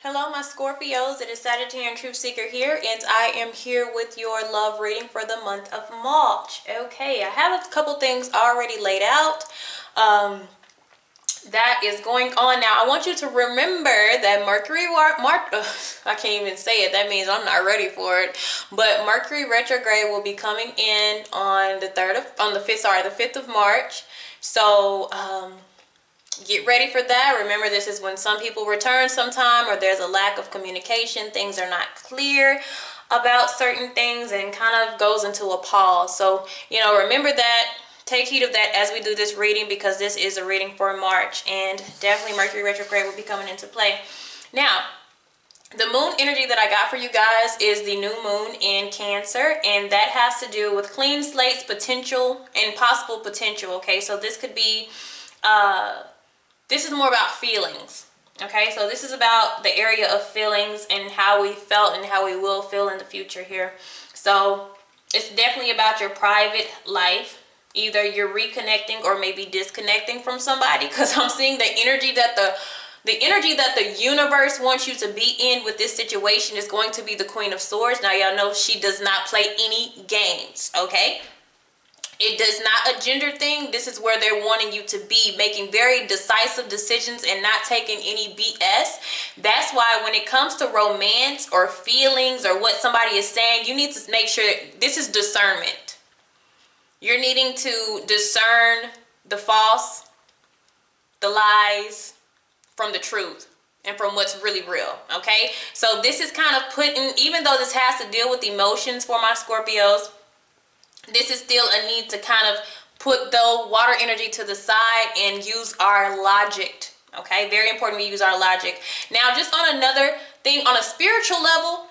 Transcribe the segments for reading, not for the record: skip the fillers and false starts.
Hello, my Scorpios. It is Sagittarian Truth Seeker here, and I am here with your love reading for the month of March. Okay, I have a couple things already laid out that is going on now. I want you to remember that I can't even say it. That means I'm not ready for it. But Mercury retrograde will be coming in on the 5th of March. So, get ready for that. Remember, this is when some people return sometime, or there's a lack of communication. Things are not clear about certain things and kind of goes into a pause. So, remember that. Take heed of that as we do this reading, because this is a reading for March, and definitely Mercury retrograde will be coming into play. Now, the moon energy that I got for you guys is the new moon in Cancer, and that has to do with clean slates, potential, and possible potential. Okay, so this could be this is more about feelings. Okay, so this is about the area of feelings and how we felt and how we will feel in the future here. So it's definitely about your private life. Either you're reconnecting or maybe disconnecting from somebody, because I'm seeing the energy that the universe wants you to be in with this situation is going to be the Queen of Swords. Now, y'all know she does not play any games, okay? It does not a gender thing. This is where they're wanting you to be, making very decisive decisions and not taking any BS. That's why when it comes to romance or feelings or what somebody is saying, you need to make sure this is discernment. You're needing to discern the false, the lies from the truth, and from what's really real, okay? So this is kind of even though this has to deal with emotions for my Scorpios, this is still a need to kind of put the water energy to the side and use our logic, okay? Very important we use our logic. Now, just on another thing, on a spiritual level,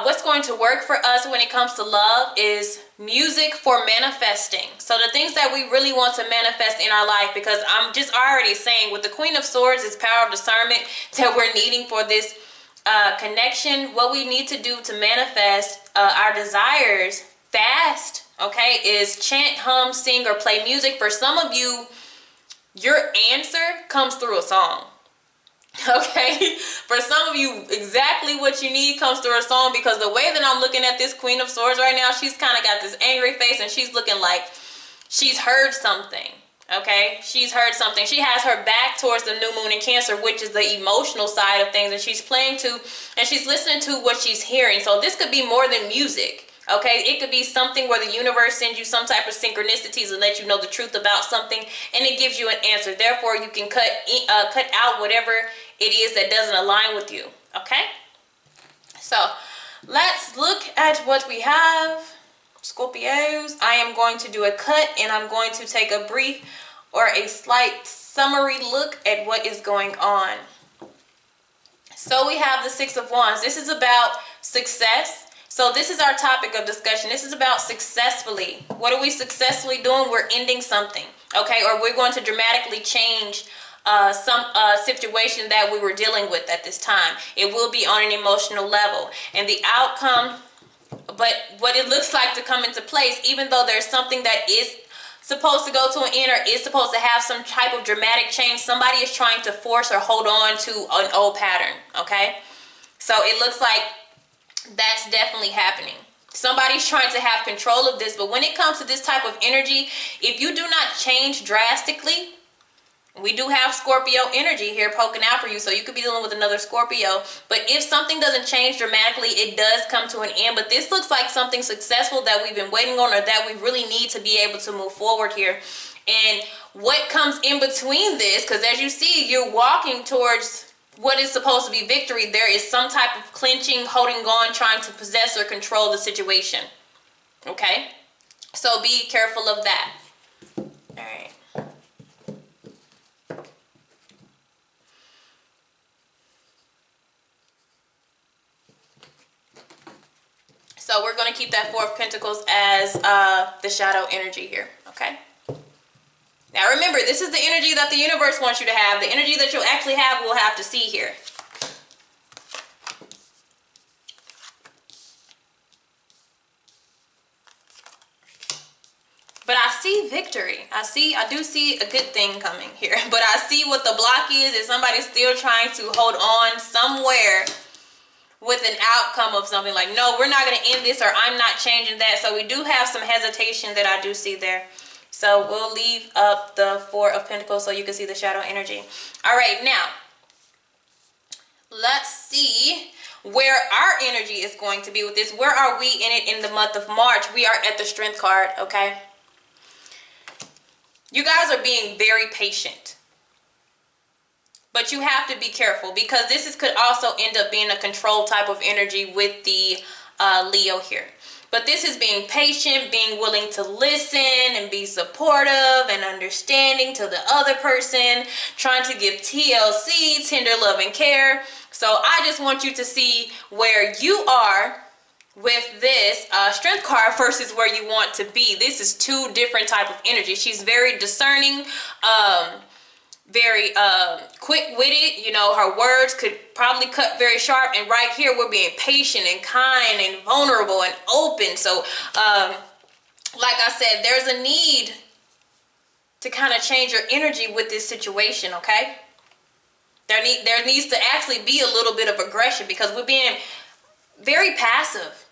what's going to work for us when it comes to love is music for manifesting. So the things that we really want to manifest in our life, because I'm just already saying with the Queen of Swords is power of discernment that we're needing for this connection. What we need to do to manifest our desires fast, okay, is chant, hum, sing, or play music. For some of you, your answer comes through a song. Okay, for some of you, exactly what you need comes through a song, because the way that I'm looking at this Queen of Swords right now, she's kind of got this angry face and she's looking like she's heard something. Okay, she's heard something. She has her back towards the new moon in Cancer, which is the emotional side of things, and she's playing to and she's listening to what she's hearing. So this could be more than music. Okay, it could be something where the universe sends you some type of synchronicities and let you know the truth about something, and it gives you an answer. Therefore, you can cut out whatever it is that doesn't align with you. Okay, so let's look at what we have, Scorpios. I am going to do a cut, and I'm going to take a brief or a slight summary look at what is going on. So we have the Six of Wands. This is about success. So this is our topic of discussion. This is about successfully. What are we successfully doing? We're ending something, okay? Or we're going to dramatically change some situation that we were dealing with at this time. It will be on an emotional level. And the outcome, but what it looks like to come into place, even though there's something that is supposed to go to an end or is supposed to have some type of dramatic change, somebody is trying to force or hold on to an old pattern, okay? So it looks like that's definitely happening. Somebody's trying to have control of this, but when it comes to this type of energy, if you do not change drastically, we do have Scorpio energy here poking out for you, so you could be dealing with another Scorpio. But if something doesn't change dramatically, it does come to an end. But this looks like something successful that we've been waiting on, or that we really need to be able to move forward here. And what comes in between this, because as you see, you're walking towards what is supposed to be victory, there is some type of clinching, holding on, trying to possess or control the situation. Okay? So be careful of that. All right. So we're going to keep that Four of Pentacles as the shadow energy here. Okay? Now remember, this is the energy that the universe wants you to have. The energy that you'll actually have, we'll have to see here. But I see victory. I do see a good thing coming here, but I see what the block is somebody's still trying to hold on somewhere with an outcome of something like, no, we're not going to end this, or I'm not changing that. So we do have some hesitation that I do see there. So we'll leave up the Four of Pentacles so you can see the shadow energy. All right, now let's see where our energy is going to be with this. Where are we in it in the month of March? We are at the Strength card, okay? You guys are being very patient. But you have to be careful, because this could also end up being a control type of energy with the Leo here. But this is being patient, being willing to listen and be supportive and understanding to the other person, trying to give TLC, tender love and care. So I just want you to see where you are with this Strength card versus where you want to be. This is two different type of energy. She's very discerning, very quick-witted. You know, her words could probably cut very sharp, and right here we're being patient and kind and vulnerable and open. So like I said, there's a need to kind of change your energy with this situation, okay? There needs to actually be a little bit of aggression, because we're being very passive,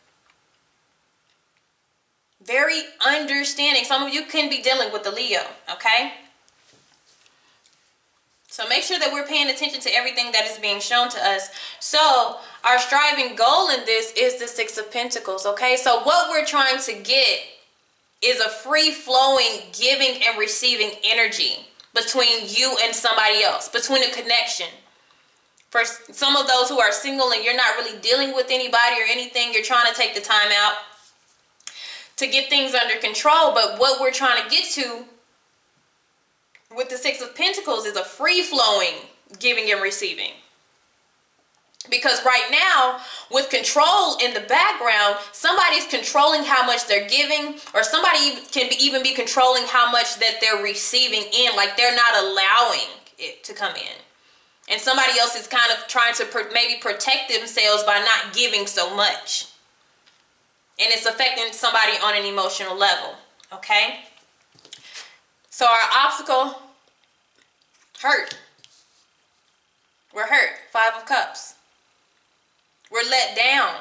very understanding. Some of you can be dealing with the Leo, okay? So make sure that we're paying attention to everything that is being shown to us. So our striving goal in this is the Six of Pentacles, okay? So what we're trying to get is a free-flowing giving and receiving energy between you and somebody else, between a connection. For some of those who are single and you're not really dealing with anybody or anything, you're trying to take the time out to get things under control. But what we're trying to get to with the Six of Pentacles is a free-flowing giving and receiving. Because right now, with control in the background, somebody's controlling how much they're giving, or somebody can even be controlling how much that they're receiving in, like they're not allowing it to come in. And somebody else is kind of trying to maybe protect themselves by not giving so much. And it's affecting somebody on an emotional level, okay? So our obstacle, hurt. We're hurt. Five of Cups. We're let down.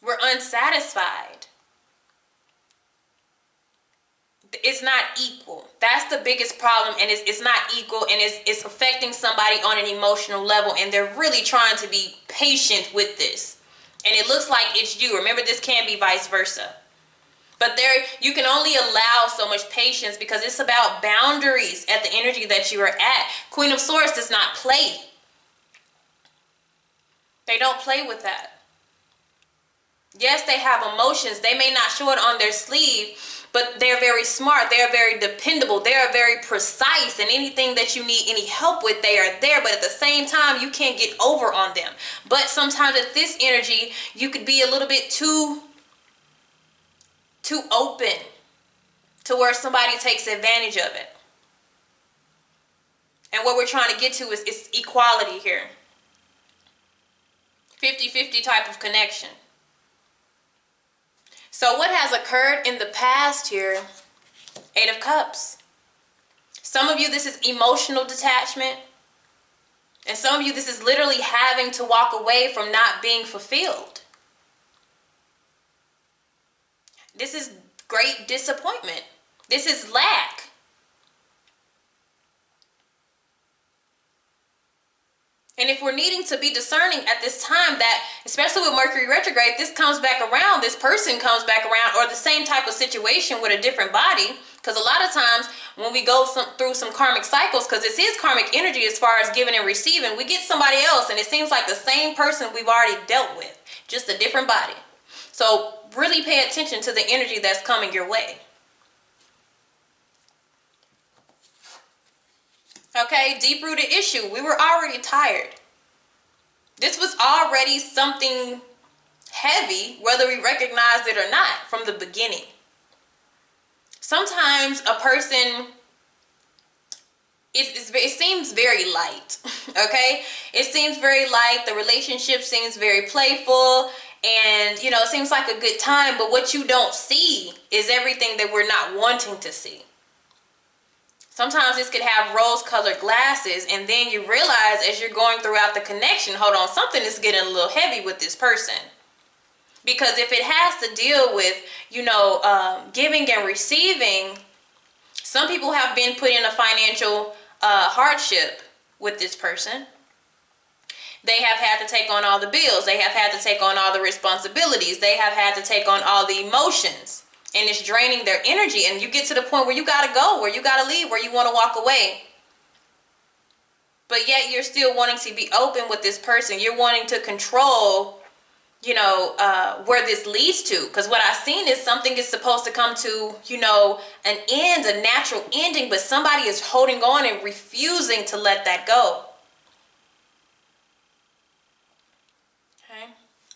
We're unsatisfied. It's not equal. That's the biggest problem, and it's not equal, and it's affecting somebody on an emotional level, and they're really trying to be patient with this. And it looks like it's you. Remember, this can be vice versa. But there, you can only allow so much patience, because it's about boundaries at the energy that you are at. Queen of Swords does not play. They don't play with that. Yes, they have emotions. They may not show it on their sleeve, but they're very smart. They're very dependable. They're very precise. And anything that you need any help with, they are there. But at the same time, you can't get over on them. But sometimes at this energy, you could be a little bit too open to where somebody takes advantage of it. And what we're trying to get to is equality here. 50-50 type of connection. So what has occurred in the past here? Eight of Cups. Some of you, this is emotional detachment. And some of you, this is literally having to walk away from not being fulfilled. This is great disappointment. This is lack. And if we're needing to be discerning at this time, that especially with Mercury retrograde, this comes back around, this person comes back around, or the same type of situation with a different body. Because a lot of times when we go through some karmic cycles, because this is karmic energy as far as giving and receiving, we get somebody else and it seems like the same person we've already dealt with, just a different body. So really pay attention to the energy that's coming your way. Okay, deep-rooted issue. We were already tired. This was already something heavy, whether we recognized it or not, from the beginning. Sometimes a person, it seems very light, okay? It seems very light. The relationship seems very playful, And, you know, it seems like a good time, but what you don't see is everything that we're not wanting to see. Sometimes this could have rose-colored glasses, and then you realize as you're going throughout the connection, hold on, something is getting a little heavy with this person. Because if it has to deal with, you know, giving and receiving, some people have been put in a financial hardship with this person. They have had to take on all the bills. They have had to take on all the responsibilities. They have had to take on all the emotions. And it's draining their energy. And you get to the point where you got to go, where you got to leave, where you want to walk away. But yet you're still wanting to be open with this person. You're wanting to control, you know, where this leads to. Because what I've seen is something is supposed to come to, you know, an end, a natural ending. But somebody is holding on and refusing to let that go.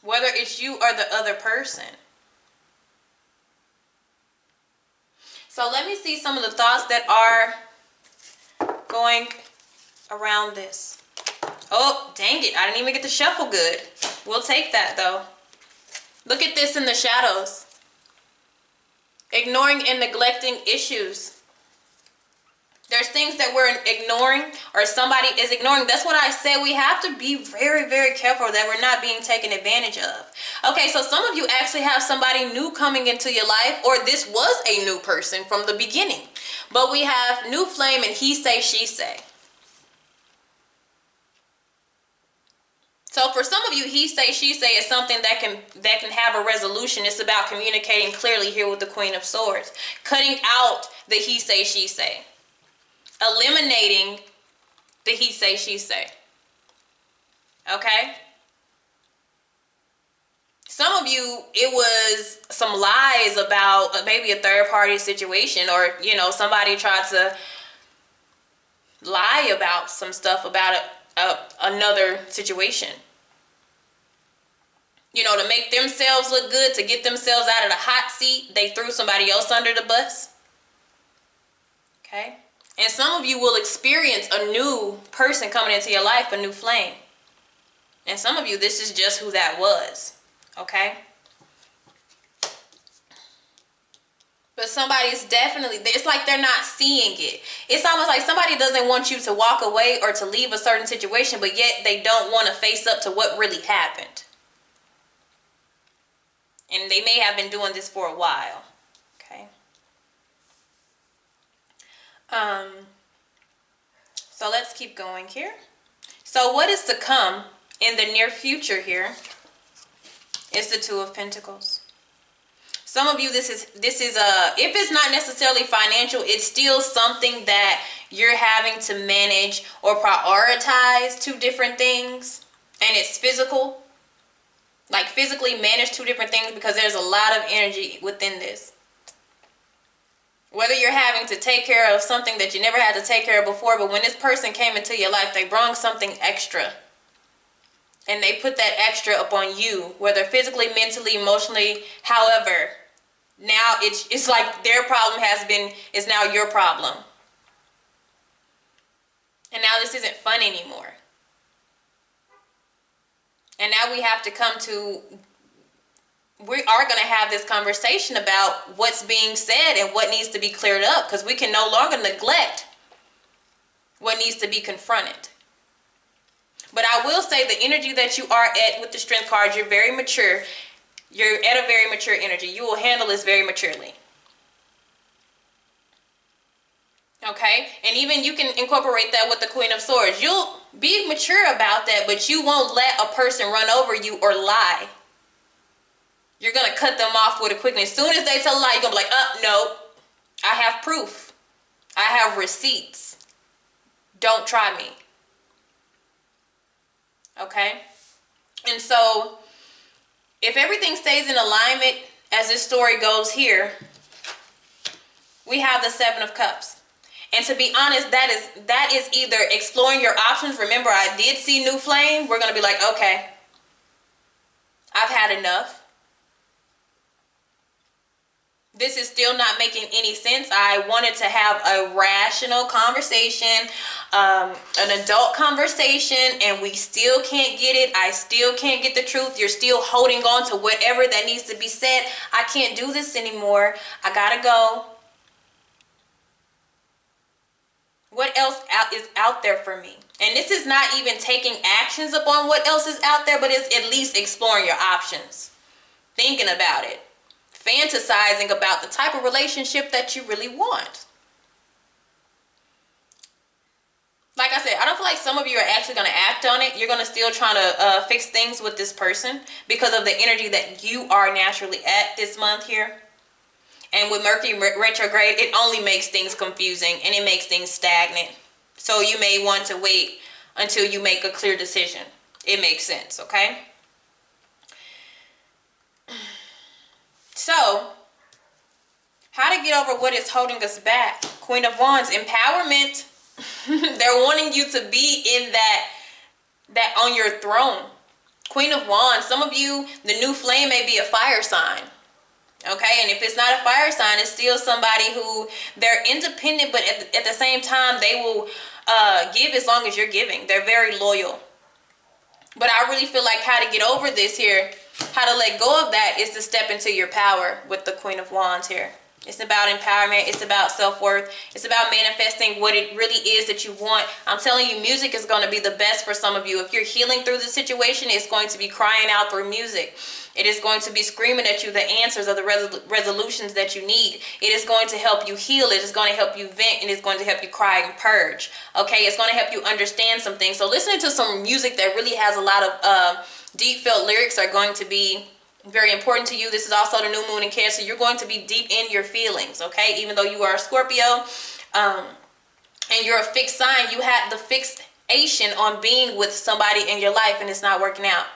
Whether it's you or the other person. So let me see some of the thoughts that are going around this. Oh, dang it. I didn't even get to shuffle good. We'll take that though. Look at this in the shadows. Ignoring and neglecting issues. There's things that we're ignoring or somebody is ignoring. That's what I said. We have to be very, very careful that we're not being taken advantage of. Okay, so some of you actually have somebody new coming into your life, or this was a new person from the beginning. But we have new flame and he say, she say. So for some of you, he say, she say is something that can have a resolution. It's about communicating clearly here with the Queen of Swords. Cutting out the he say, she say. Eliminating the he say, she say. Okay? Some of you, it was some lies about maybe a third party situation, or, you know, somebody tried to lie about some stuff about another situation. You know, to make themselves look good, to get themselves out of the hot seat, they threw somebody else under the bus. Okay? And some of you will experience a new person coming into your life, a new flame. And some of you, this is just who that was. Okay? But somebody's definitely, it's like they're not seeing it. It's almost like somebody doesn't want you to walk away or to leave a certain situation, but yet they don't want to face up to what really happened. And they may have been doing this for a while. Okay? So let's keep going here. So what is to come in the near future here is the Two of Pentacles. Some of you, this is if it's not necessarily financial, it's still something that you're having to manage or prioritize two different things, and it's physical. Like physically manage two different things, because there's a lot of energy within this. Whether you're having to take care of something that you never had to take care of before, but when this person came into your life, they brought something extra. And they put that extra upon you, whether physically, mentally, emotionally, however. Now it's like their problem is now your problem. And now this isn't fun anymore. And now we have to we are going to have this conversation about what's being said and what needs to be cleared up, because we can no longer neglect what needs to be confronted. But I will say the energy that you are at with the Strength card, you're very mature. You're at a very mature energy. You will handle this very maturely. Okay? And even you can incorporate that with the Queen of Swords. You'll be mature about that, but you won't let a person run over you or lie. You're going to cut them off with a quickness. As soon as they tell a lie, you're going to be like, no, I have proof. I have receipts. Don't try me. Okay? And so, if everything stays in alignment as this story goes here, we have the Seven of Cups. And to be honest, that is either exploring your options. Remember, I did see new flame. We're going to be like, okay, I've had enough. This is still not making any sense. I wanted to have a rational conversation, an adult conversation, and we still can't get it. I still can't get the truth. You're still holding on to whatever that needs to be said. I can't do this anymore. I gotta go. What else is out there for me? And this is not even taking actions upon what else is out there, but it's at least exploring your options, thinking about it, fantasizing about the type of relationship that you really want. Like I said, I don't feel like some of you are actually going to act on it. You're going to still try to fix things with this person because of the energy that you are naturally at this month here. And with Mercury retrograde, it only makes things confusing and it makes things stagnant. So you may want to wait until you make a clear decision. It makes sense, okay? So, how to get over what is holding us back? Queen of Wands, empowerment. They're wanting you to be in that on your throne. Queen of Wands, some of you, the new flame may be a fire sign. Okay, and if it's not a fire sign, it's still somebody who they're independent, but at the same time, they will give as long as you're giving. They're very loyal. But I really feel like how to get over this here, how to let go of that is to step into your power with the Queen of Wands here. It's about empowerment. It's about self-worth. It's about manifesting what it really is that you want. I'm telling you, music is going to be the best for some of you. If you're healing through the situation, it's going to be crying out through music. It is going to be screaming at you the answers or the resolutions that you need. It is going to help you heal. It is going to help you vent, and it's going to help you cry and purge. Okay, it's going to help you understand some things. So listening to some music that really has a lot of deep felt lyrics are going to be very important to you. This is also the new moon in Cancer. You're going to be deep in your feelings, okay? Even though you are a Scorpio and you're a fixed sign, you have the fixation on being with somebody in your life and it's not working out.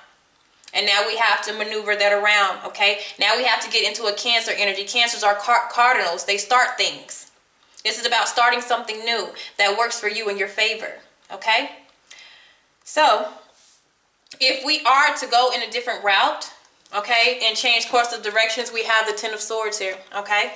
And now we have to maneuver that around, okay? Now we have to get into a Cancer energy. Cancers are cardinals. They start things. This is about starting something new that works for you in your favor, okay? So if we are to go in a different route, okay, and change course of directions, we have the Ten of Swords here, okay?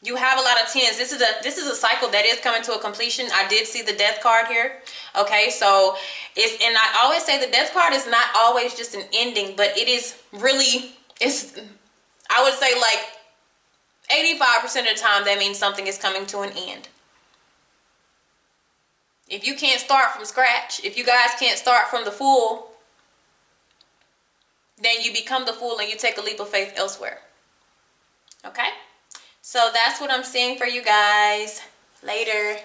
You have a lot of tens. This is a cycle that is coming to a completion. I did see the Death card here, okay? So and I always say the Death card is not always just an ending, but it is really, I would say like 85% of the time that means something is coming to an end. If you can't start from scratch, if you guys can't start from the full, then you become the fool and you take a leap of faith elsewhere. Okay? So that's what I'm seeing for you guys. Later.